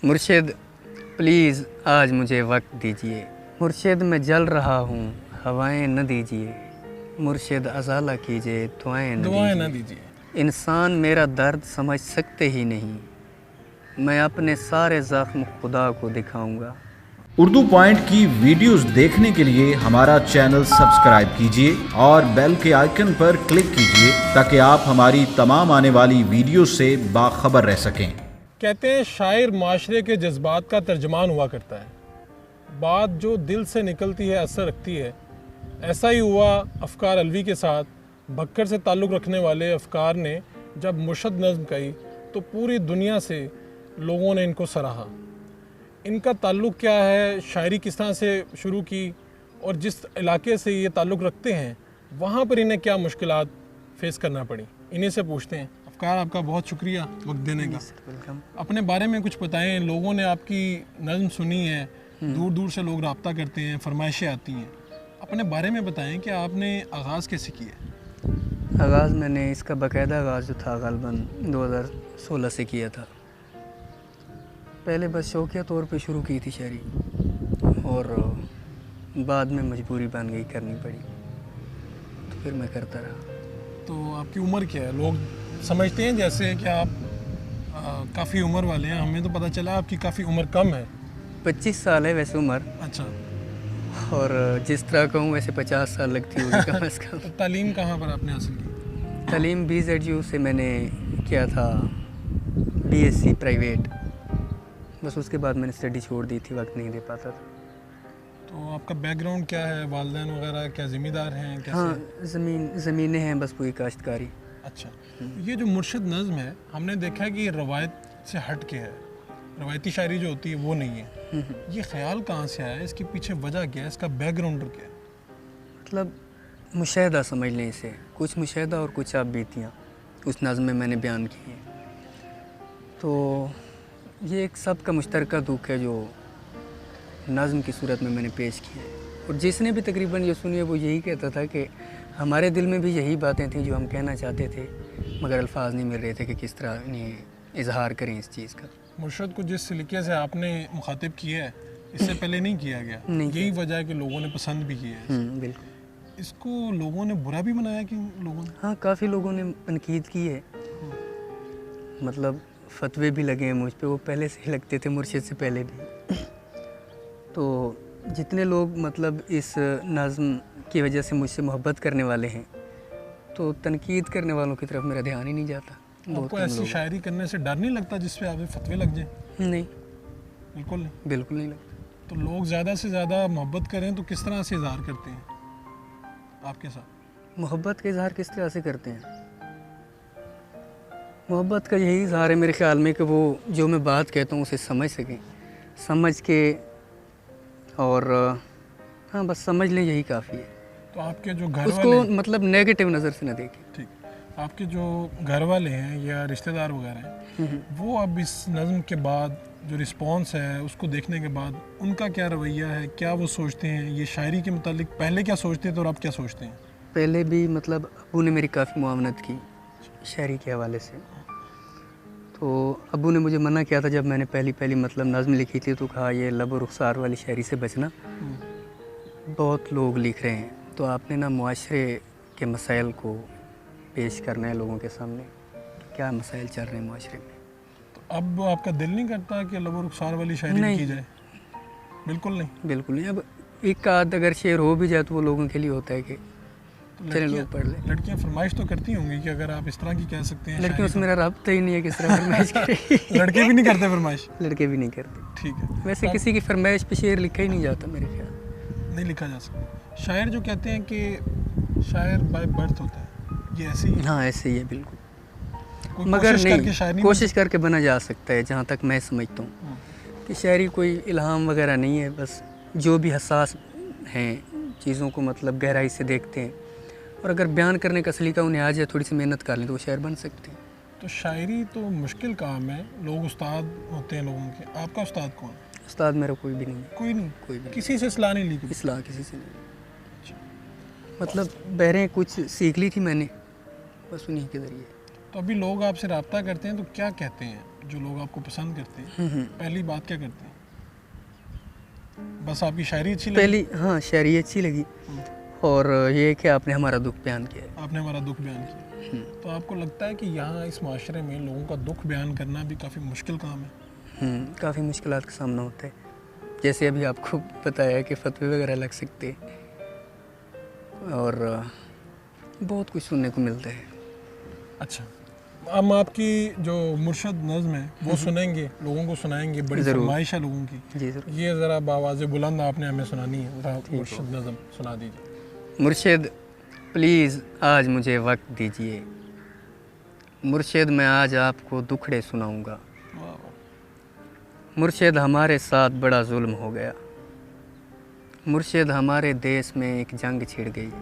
मुर्शिद प्लीज़ आज मुझे वक्त दीजिए। मुर्शिद मैं जल रहा हूँ, हवाएं न दीजिए। मुर्शिद अज़ाला कीजिए, दुआएं न दीजिए। इंसान मेरा दर्द समझ सकते ही नहीं, मैं अपने सारे ज़ख्म खुदा को दिखाऊंगा। उर्दू पॉइंट की वीडियोस देखने के लिए हमारा चैनल सब्सक्राइब कीजिए और बेल के आइकन पर क्लिक कीजिए ताकि आप हमारी तमाम आने वाली वीडियो से बाखबर रह सकें। कहते हैं शायर माशरे के जज्बात का तर्जमान हुआ करता है। बात जो दिल से निकलती है असर रखती है। ऐसा ही हुआ अफ़कार अलवी के साथ। बक्कर से ताल्लुक़ रखने वाले अफ़कार ने जब मुर्शद नज़्म कही तो पूरी दुनिया से लोगों ने इनको सराहा। इनका ताल्लुक़ क्या है, शायरी किस तरह से शुरू की और जिस इलाके से ये ताल्लुक़ रखते हैं वहाँ पर इन्हें क्या मुश्किलात फ़ेस करना पड़ी, इन्हीं से पूछते हैं। अफ़कार आपका बहुत शुक्रिया वक्त देने का। अपने बारे में कुछ बताएं। लोगों ने आपकी नज़्म सुनी है, दूर दूर से लोग रब्ता करते हैं, फरमाइशें आती हैं। अपने बारे में बताएं कि आपने आगाज़ कैसे किया? आगाज़ मैंने इसका बाकायदा आगाज़ जो था ग़ालिबन 2016 से किया था। पहले बस शौकिया तौर पे शुरू की थी शायरी और बाद में मजबूरी बन गई, करनी पड़ी, तो फिर मैं करता रहा। तो आपकी उम्र क्या है? लोग समझते हैं जैसे कि आप काफ़ी उम्र वाले हैं, हमें तो पता चला आपकी काफ़ी उम्र कम है। 25 साल है वैसे उम्र। अच्छा। और जिस तरह कहूँ वैसे 50 साल लगती होगी कम से कम। तो तालीम कहाँ पर आपने हासिल की? तालीम BZU से मैंने किया था, BSc प्राइवेट। बस उसके बाद मैंने स्टडी छोड़ दी थी, वक्त नहीं दे पाता था। तो आपका बैकग्राउंड क्या है? वालिदैन वगैरह क्या ज़मींदार हैं? कैसे? हाँ, ज़मीनें हैं, बस पूरी काश्तकारी। अच्छा। ये जो मुर्शिद नज़्म है, हमने देखा है कि ये रवायत से हट के है, रवायती शायरी जो होती है वो नहीं है। ये ख्याल कहाँ से आया? इसके पीछे वजह क्या है? इसका बैकग्राउंड क्या है? मतलब मुशाहिदा समझ लें इसे, कुछ मुशाहिदा और कुछ आप बीतियाँ उस नज़्म में मैंने बयान की हैं। तो ये एक सब का मुश्तरका दुख है जो नज़्म की सूरत में मैंने पेश किया है। और जिसने भी तकरीबन ये सुनी है वो यही कहता था कि हमारे दिल में भी यही बातें थी जो हम कहना चाहते थे, मगर अल्फाज नहीं मिल रहे थे कि किस तरह इन्हें इजहार करें इस चीज़ का। मुर्शद को जिस सलीके से आपने मुखातिब किया है, इससे पहले नहीं किया गया। नहीं, यही वजह है कि लोगों ने पसंद भी किया है। बिल्कुल। इसको लोगों ने बुरा भी बनाया कि लोगों ने? हाँ, काफ़ी लोगों ने तनकीद की है, मतलब फतवे भी लगे हैं मुझ पे, वो पहले से ही लगते थे, मुर्शिद से पहले भी। तो जितने लोग मतलब इस नज़्म की वजह से मुझसे मोहब्बत करने वाले हैं, तो तनकीद करने वालों की तरफ मेरा ध्यान ही नहीं जाता। आपको ऐसी शायरी करने से डर नहीं लगता जिस पे आप फतवे लग जाएं? नहीं, बिल्कुल नहीं। बिल्कुल नहीं लगता। तो लोग ज़्यादा से ज़्यादा मोहब्बत करें तो किस तरह से इजहार करते हैं आपके साथ? मोहब्बत का इजहार किस तरह से करते हैं? मोहब्बत का यही इजहार है मेरे ख्याल में कि वो जो मैं बात कहता हूँ उसे समझ सकें, समझ के, और हाँ बस समझ लें, यही काफ़ी है। तो आपके जो घर उसको वाले मतलब नेगेटिव नज़र से ना देखें। ठीक, आपके जो घर वाले हैं या रिश्तेदार वगैरह हैं, वो अब इस नज़्म के बाद जो रिस्पॉन्स है उसको देखने के बाद उनका क्या रवैया है? क्या वो सोचते हैं ये शायरी के मुतालिक? पहले क्या सोचते थे और अब क्या सोचते हैं? पहले भी मतलब अबू ने मेरी काफ़ी मुआवनत की शायरी के हवाले से। तो अबू ने मुझे मना किया था जब मैंने पहली मतलब नज़्म लिखी थी, तो कहा ये लब और रुखसार वाली शायरी से बचना, बहुत लोग लिख रहे हैं, तो आपने ना मुआशरे के मसाइल को पेश करना है लोगों के सामने, क्या मसाइल चल रहे हैं मुआशरे में। तो अब आपका दिल नहीं करता कि लब और रुखसार वाली शायरी की जाए? बिल्कुल नहीं। बिल्कुल नहीं। अब एक आध अगर शेर हो भी जाए तो वो लोगों के लिए होता है कि तो चले लोग पढ़ लें। लड़कियां फरमाइश तो करती होंगी कि अगर आप इस तरह की कह सकते हैं। लड़कियों से मेरा रब्ता ही नहीं है, किस तरह फरमाइश करें। लड़के भी नहीं करते फरमाइश? लड़के भी नहीं करते। ठीक है। वैसे किसी की फरमाइश पे शेर लिखा ही नहीं जाता मेरे ख्याल। नहीं लिखा जा सकता। शायर जो कहते हैं कि शायर बाय बर्थ होता है, ये ऐसे ही? हाँ ऐसे ही है बिल्कुल, मगर नहीं, कोशिश करके बना जा सकता है जहाँ तक मैं समझता हूँ कि शायरी कोई इल्हाम वगैरह नहीं है। बस जो भी हसास हैं चीज़ों को मतलब गहराई से देखते हैं, और अगर बयान करने का सलीका उन्हें आ जाए, थोड़ी सी मेहनत कर लें, तो वो शायर बन सकते हैं। तो शायरी तो मुश्किल काम है, लोग उस्ताद होते हैं लोगों के। आपका उस्ताद कौन है? उस्ताद मेरा कोई भी नहीं है। कोई नहीं? कोई भी किसी से सलाह नहीं ली? इस्लाह किसी से नहीं। मतलब बहरें कुछ सीख ली थी मैंने, बस उन्हीं के ज़रिए। तो अभी लोग आपसे रब्ता करते हैं तो क्या कहते हैं जो लोग आपको पसंद करते हैं, पहली बात क्या करते हैं? बस आपकी शायरी अच्छी लगी? पहली हाँ शायरी अच्छी लगी और ये कि आपने हमारा दुख बयान किया है। आपने हमारा दुख बयान किया। तो आपको लगता है कि यहाँ इस माशरे में लोगों का दुख बयान करना भी काफ़ी मुश्किल काम है? काफ़ी मुश्किलात का सामना होता है, जैसे अभी आपको बताया कि फतवे वगैरह लग सकते हैं और बहुत कुछ सुनने को मिलता है। अच्छा, हम आपकी जो मुर्शद नज़्म है वो सुनेंगे, लोगों को सुनाएंगे, बड़ी फरमाइश है लोगों की। जी ज़रूर। ये ज़रा बावाज़ बुलंद आपने हमें सुनानी है, ज़रा मुर्शद नज़्म सुना दीजिए। मुर्शिद प्लीज़ आज मुझे वक्त दीजिए, मुर्शिद मैं आज आपको दुखड़े सुनाऊंगा। मुर्शिद हमारे साथ बड़ा जुल्म हो गया, मुर्शिद हमारे देश में एक जंग छिड़ गई,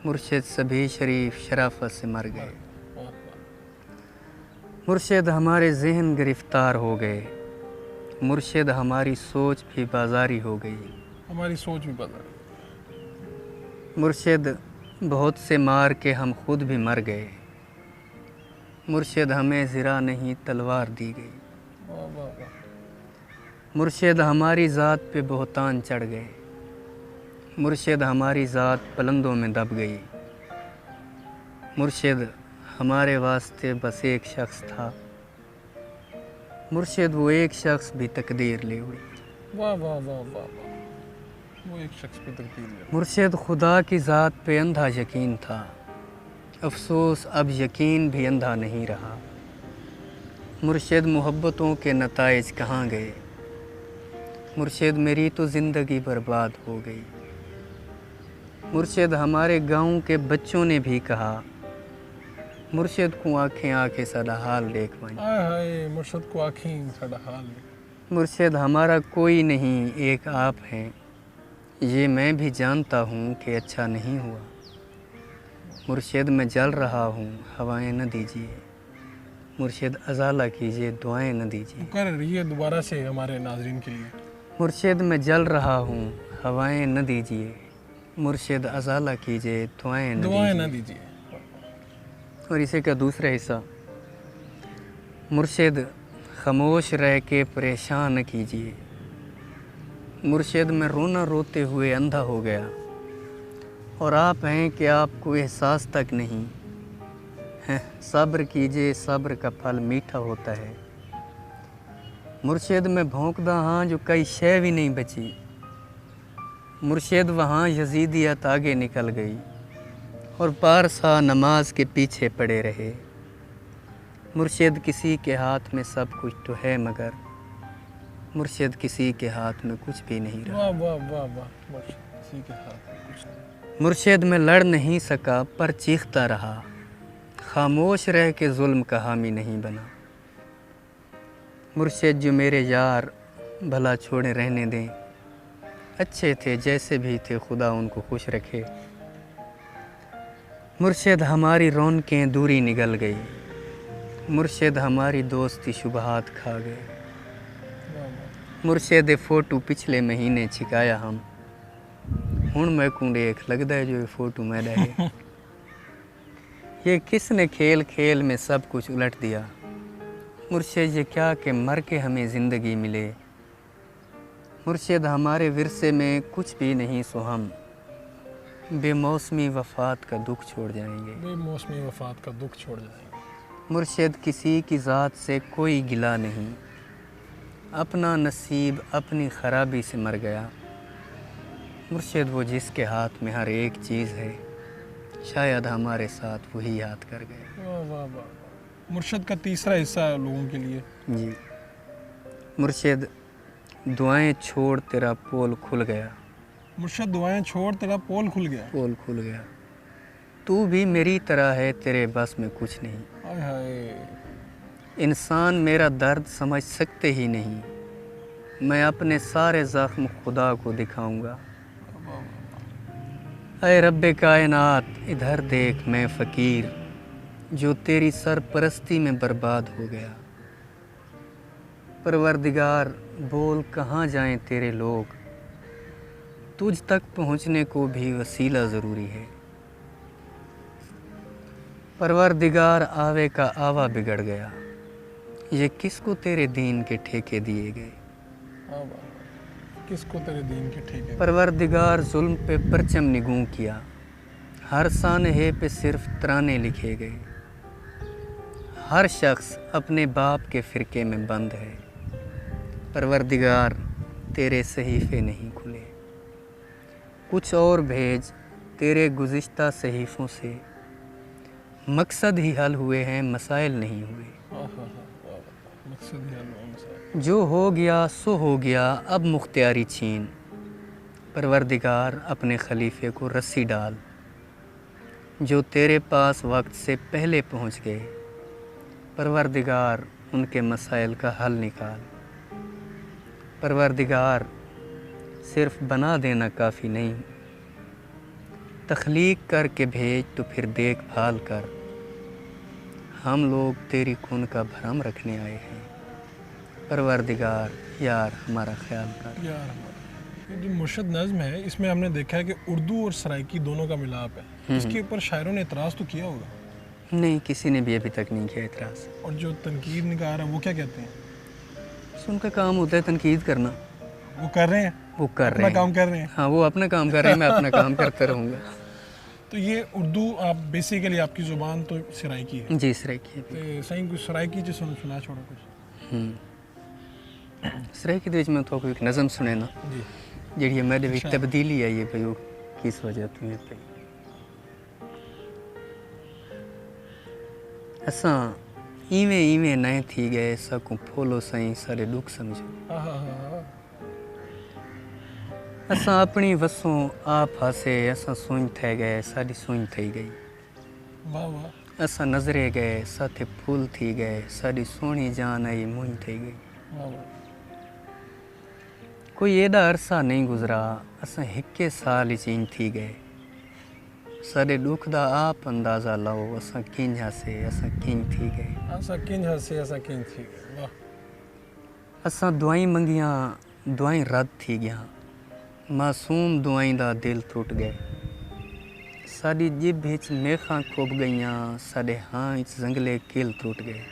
मुर्शिद सभी शरीफ शराफत से मर गए, मुर्शिद हमारे जहन गिरफ्तार हो गए, मुर्शिद हमारी सोच भी बाजारी हो गई, हमारी सोच भी बदल। मुर्शिद बहुत से मार के हम खुद भी मर गए, मुर्शिद हमें ज़रा नहीं तलवार दी गई, मुर्शिद हमारी ज़ात पे बहुतान चढ़ गए, मुर्शिद हमारी ज़ात पलंदों में दब गई, मुर्शिद हमारे वास्ते बस एक शख्स था, मुर्शिद वो एक शख्स भी तकदीर ले उड़ी। वाह वाह वाह वाह, वो एक शख्स पे तकदीर ले। मुर्शिद खुदा की ज़ात पे अंधा यकीन था, अफसोस अब यकीन भी अंधा नहीं रहा, मुर्शिद मोहब्बतों के नताइज कहाँ गए, मुर्शिद मेरी तो ज़िंदगी बर्बाद हो गई, मुर्शिद हमारे गांव के बच्चों ने भी कहा, मुर्शिद को आँखें आके साडा हाल देख वहीं। हाय हाय, मुर्शिद को आँखें साडा हाल देख। मुर्शिद हमारा कोई नहीं एक आप हैं, ये मैं भी जानता हूँ कि अच्छा नहीं हुआ, मुर्शिद मैं जल रहा हूँ हवाएं न दीजिए, मुर्शिद अज़ाला कीजिए दुआएं न दीजिए। कर रही है दोबारा से हमारे नाज़रीन के लिए। मुर्शिद मैं जल रहा हूँ हवाएं न दीजिए, मुर्शिद अज़ाला कीजिए दुआएं न दीजिए। और इसे का दूसरा हिस्सा, मुर्शिद खामोश रह के परेशान न कीजिए, मुर्शिद मैं रोना रोते हुए अंधा हो गया, और आप हैं कि आपको एहसास तक नहीं है, सब्र कीजिए सब्र का फल मीठा होता है, मुर्शिद मैं भौंकदा हाँ जो कई शय भी नहीं बची, मुर्शिद वहाँ यजीदियत आगे निकल गई और पारसा नमाज के पीछे पड़े रहे, मुर्शिद किसी के हाथ में सब कुछ तो है मगर मुर्शिद किसी के हाथ में कुछ भी नहीं रहा। वाह वाह वाह वाह, किसी के हाथ में कुछ नहीं। मुर्शिद मैं लड़ नहीं सका पर चीखता रहा, खामोश रह के जुल्म का हामी नहीं बना, मुर्शिद जो मेरे यार भला छोड़े रहने दें, अच्छे थे जैसे भी थे खुदा उनको खुश रखे, मुर्शिद हमारी रौनकें दूरी निगल गई, मुर्शिद हमारी दोस्ती शुबहात खा गए, मुर्शिद फ़ोटो पिछले महीने छिकाया हम, हुण मैं को देख लगदा है जो ये फ़ोटो मेरा है। ये किसने खेल खेल में सब कुछ उलट दिया, मुर्शिद ये क्या कि मर के हमें ज़िंदगी मिले, मुर्शिद हमारे विरसे में कुछ भी नहीं सो हम बेमौसमी वफ़ात का दुख छोड़ जाएंगे, बेमौसमी वफ़ात का दुख छोड़ जाएंगे। मुर्शिद किसी की ज़ात से कोई गिला नहीं, अपना नसीब अपनी ख़राबी से मर गया, मुर्शिद वो जिसके हाथ में हर एक चीज़ है, शायद हमारे साथ वही याद कर गए। वाह वाह वाह, मुर्शिद का तीसरा हिस्सा है लोगों के लिए। जी, मुर्शिद दुआएं छोड़ तेरा पोल खुल गया, मुर्शिद दुआएं छोड़ तेरा पोल खुल गया, पोल खुल गया, तू भी मेरी तरह है तेरे बस में कुछ नहीं, हाय हाय, इंसान मेरा दर्द समझ सकते ही नहीं, मैं अपने सारे ज़ख्म खुदा को दिखाऊंगा, ऐ रब्बे कायनात इधर देख मैं फ़कीर जो तेरी सरपरस्ती में बर्बाद हो गया, परवरदिगार बोल कहाँ जाएं तेरे लोग, तुझ तक पहुँचने को भी वसीला ज़रूरी है, परवरदिगार आवे का आवा बिगड़ गया, ये किसको तेरे दीन के ठेके दिए गए। वाह वाह, किसको तेरे दीन के ठेके। परवरदिगार जुल्म पे परचम निगूं किया, हर सानहे पे सिर्फ तराने लिखे गए। हर शख्स अपने बाप के फ़िरके में बंद है। परवरदिगार तेरे सहीफ़े नहीं खुले, कुछ और भेज तेरे गुज़िश्ता सहीफ़ों से। मकसद ही हल हुए हैं, मसाइल नहीं हुए। मकसद ही हल हुआ मसाइल। जो हो गया सो हो गया, अब मुख्तियारी छीन। परवरदिगार अपने खलीफे को रस्सी डाल, जो तेरे पास वक्त से पहले पहुंच गए। परवरदिगार उनके मसाइल का हल निकाल। परवरदिगार सिर्फ बना देना काफ़ी नहीं, तख्लीक करके भेज तो फिर देखभाल कर। हम लोग तेरी खून का भरम रखने आए हैं। परवरदिगार यार हमारा ख्याल कर। यार हमारा ये जो मुर्शद नज़्म है, इसमें हमने देखा है कि उर्दू और सराइकी दोनों का मिलाप है। इसके ऊपर शायरों ने एतराज़ तो किया होगा? नहीं, किसी ने भी अभी तक नहीं किया एतराज़। और जो तनकीद निगार है वो क्या कहते हैं? उनका काम होता है तनकीद करना। वो कर रहे हैं, वो कर रहे अपना हैं, काम कर रहे हैं। हाँ वो अपना काम कर रहे हैं, मैं अपना काम करता रहूँगा। तो ये उर्दू आप बेसिकली आपकी ज़ुबान तो सराइकी है। जी सराइकी। तो सही कुछ सराइकी च सुना छोड़ो कुछ। सराइकी ਦੇ ਵਿੱਚ ਮੈਂ ਤੁਹਾਨੂੰ ਇੱਕ ਨਜ਼ਮ ਸੁਣੇ ਨਾ, जी ਜਿਹੜੀ ਇਹਦੇ ਵਿੱਚ ਤਬਦੀਲੀ ਆਈ ਹੈ ਭਈ ਉਹ ਕਿਸ ਵਜ੍ਹਾ ਤੋਂ ਹੈ ਭਈ। असां इवें इवें नए थी गए, सकूं फोलो सही सारे दुख समझो। असां अपनी वसों आप हसे, असां सुन थे गए साड़ी सुन थी गई। वाह वाह असां नज़रे गए साथे फूल थी गए, साड़ी सोनी जान आई मुंह थी गई। वाह वाह। कोई एड़ा अरसा नहीं गुजरा, असां हिक्के साल चीन थी गए। साडे दुख दा आप अंदाज़ा लाओ, असां किंज हसे असां किंज थी गए। असां किंज हसे असां किंज थी गए। वाह। असां दुआई मंगियां दुआई रद्द थी गया, मासूम दुआई दा दिल टुट गए। साडी जिब हिच मेखां खुब गईयां, साडे हां हिच जंगले किल टुट गए।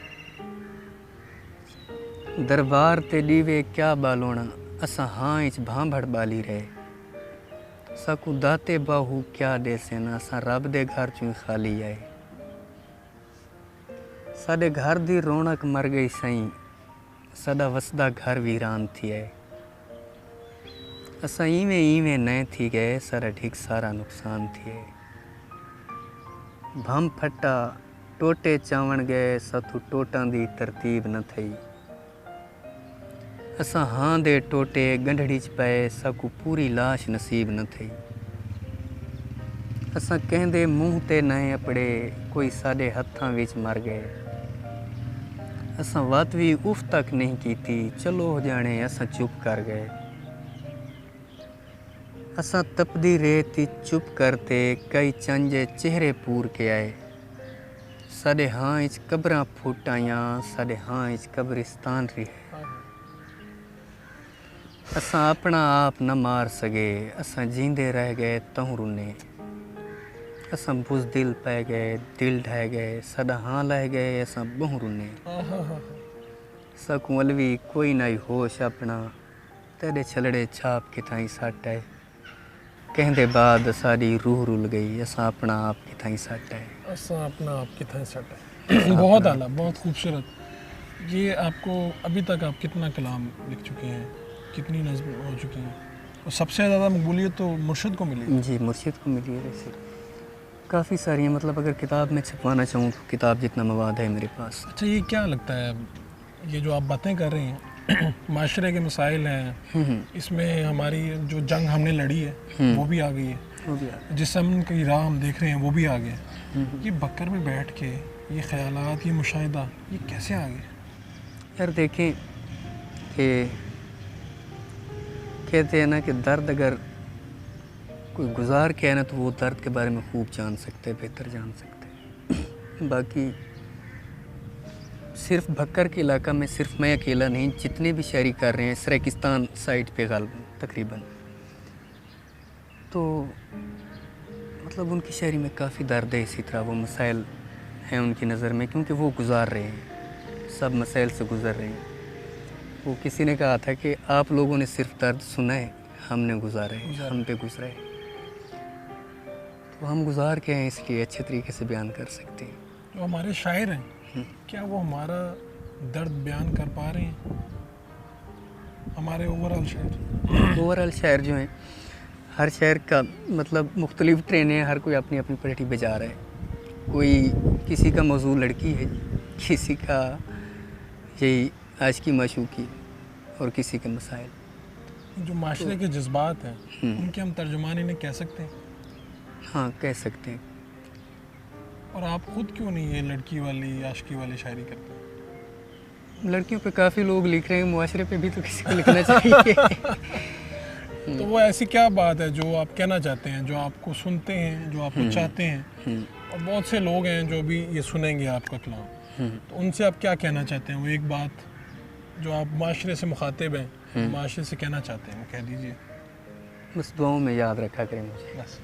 दरबार ते दीवे क्या बालोना, असां हां हिच भांभड़ बाली रहे। सकू दाते बाहू क्या देसे ना, असां रब दे घर चूं खाली आए। साडे घर दी रौनक मर गई सही, साडा वसदा घर वीरान थी है। असां इवें इवें नए थी गए, सारा ढिक सारा नुकसान थी है। भम फटा टोटे चावण गए, सतू टोटां दी तरतीब न थई। असां हां दे टोटे गंढड़ी च पए, सकू पूरी लाश नसीब न थई। असां कहंदे मुंह ते नए अपड़े, कोई साडे हत्थां विच मर गए। असां वत भी उफ तक नहीं कीती, चलो जाने असां चुप कर गए। असां तपदी रेत चुप करते, कई चंजे चेहरे पूर के आए। साडे हां इच कब्रां फुट आइयां, साडे हां इच कब्रिस्तान रही। असां अपना आप न मार सके, असां जींदे रह गए तहु रुने। असां बुज़दिल पै गए दिल ढह गए, साडा हां लह गए असां बहु रुने। सकूं अलवी कोई नाई होश अपना, तेरे छलड़े छाप के थाई सट आए। कहंदे बाद साडी रूह रुल गई, असां अपना आप के थाई सट आए। असां अपना आप के थाई सट आए। बहुत आला, बहुत खूबसूरत। ये आपको अभी तक आप कितना कलाम लिख चुके हैं, कितनी नज़्म हो चुकी हैं? और सबसे ज़्यादा मकबूलियत तो मुर्शिद को मिली। जी मुर्शिद को मिली है। वैसे काफ़ी सारी हैं, मतलब अगर किताब में छपवाना चाहूँ तो किताब जितना मवाद है मेरे पास। अच्छा ये क्या लगता है, ये जो आप बातें कर रहे हैं माशरे के मसाइल हैं, इसमें हमारी जो जंग हमने लड़ी है वो भी आ गई है, वो भी आ जिस अमन की राह हम देख रहे हैं वो भी आ गया। ये बकर में बैठ के ये ख्यालात, ये मुशाहिदा, ये कैसे आ गए? यार देखें कि कहते हैं ना कि दर्द अगर कोई गुजार के है ना, तो वो दर्द के बारे में खूब जान सकते हैं, बेहतर जान सकते हैं। बाकी सिर्फ भक्कर के इलाका में सिर्फ मैं अकेला नहीं, जितने भी शायरी कर रहे हैं सराकिस्तान साइड पे गालिबन तकरीबन, तो मतलब उनकी शायरी में काफ़ी दर्द है। इसी तरह वो मसाइल हैं उनकी नज़र में, क्योंकि वो गुजार रहे हैं। सब मसाइल से गुज़र रही हैं। वो किसी ने कहा था कि आप लोगों ने सिर्फ दर्द सुना है, हमने गुजारे हैं, हम पे गुजरे हैं। तो हम गुजार के हैं, इसलिए अच्छे तरीके से बयान कर सकते हैं। जो हमारे शायर हैं, क्या वो हमारा दर्द बयान कर पा रहे हैं? हमारे ओवरऑल शायर ओवरऑल शायर जो हैं, हर शायर का मतलब मुख्तलिफ ट्रेन है, हर कोई अपनी अपनी पलटी बजा रहा है। कोई किसी का मौजू लड़की है, किसी का यही आज की माशूकी और किसी के मसाइल। जो माशरे के जज्बात हैं, उनके हम तर्जुमान इन्हें कह सकते हैं। हाँ, कह सकते हैं। और आप खुद क्यों नहीं ये लड़की वाली आशिकी वाली शायरी करते हैं? लड़कियों पे काफ़ी लोग लिख रहे हैं, मुआशरे पे भी तो किसी को लिखना चाहिए। तो वो ऐसी क्या बात है जो आप कहना चाहते हैं, जो आपको सुनते हैं, जो आपको चाहते हैं? और बहुत से लोग हैं जो भी ये सुनेंगे आपका कलाम, तो उनसे आप क्या कहना चाहते हैं? वो एक बात जो आप माशरे से मुखातिब हैं, माशरे से कहना चाहते हैं, वो कह दीजिए। बस दुआओं में याद रखा करें मुझे। बस।